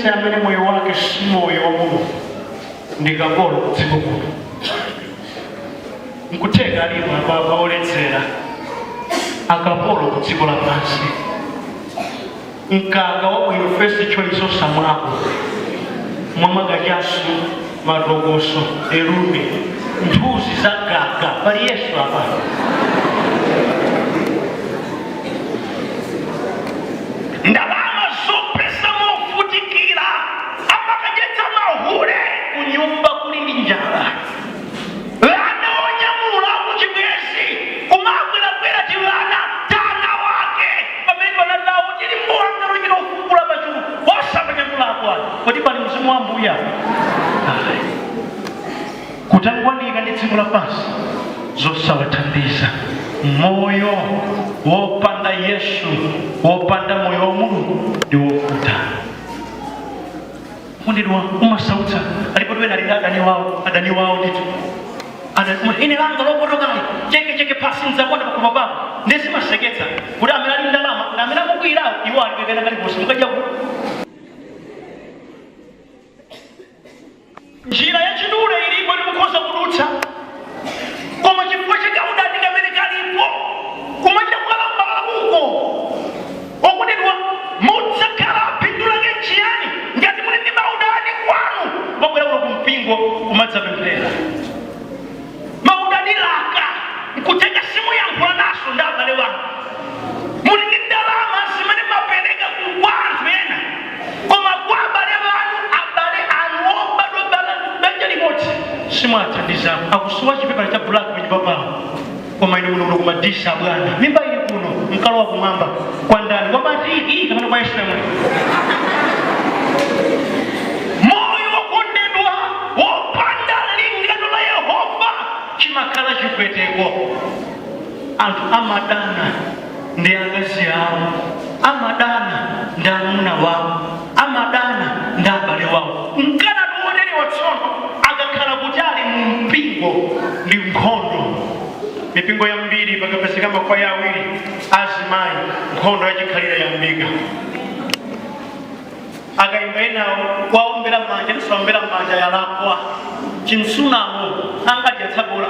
wese amene moyo wake si moyo wa Mulungu ndi kapolo kudziko kuno. Nkuteka alipo apaoledzera akapolo kudziko lapansi. Mkaka wabwino first choice osamwako mwamagajasu madogoso erume nthuzi za gaga pali Yesu apa. Ndalama zopesa mofutikira amakajetsa mahure kunyumba kuli ndi njala. Lana onyamula kuchibwezi kumabwera tivana tana wake pamene wanadawu tili mwanga lujino ufukula pachulu osapanyamula kwa kodi pali mzimu wa mbuya kutangwanika ndi dziko lapansi zosawathandiza. Moyo wopanda Yesu, wopanda moyo wa Mulungu ndi wovuta. Kundidwa umasautsa alipotwena linda adani wao nditu ine langa lopotokayi cheke pasi nzakwata pakoma pako ndesimaseketsa kuti amene ali ndalama kuti amene akukwirawo iwo alipepena kaliposi mukadya ku njira yachidule ilipo ndimukhoza kudutsa koma chifukwa chakaudani kamene kalipo kumacha kukalambala uko okudidwa mudzakhala apindulake chiyani ngati muli ndi maudani kwanu mabwera kuno kumpingo kumadzapemphera. Maudani laka nkutenga simu yankhula naso ndi abale wanu muli ndi ndalama zimene mapereka kwa anthu ena koma kwa abale wanu abale anu obadwa banja limodzi simwathandizamo akusuwa chipepala cha black panyumba pawo koma ine kuno kumadisa bwana mimba ili kuno mkalo wa kumwamba kwa ndani kwa matiki kamene kwa Yesu mwe. Moyo wokondedwa wopanda lingano la Yehova chimakhala chipweteko. Anthu amadana ndi akazi awo, amadana ndi amuna wawo, amadana ndi abale wawo. Mkana tuoneni watsono akakhala kuti ali mu mpingo ndi nkhondo. Mipingo ya mbiri pakapezeka makwaya awiri azimayi nkhondo yachikhalira yambika. Akaimba enawo waombera manja ndisombera manja yalakwa chinsunamo angadya tsabula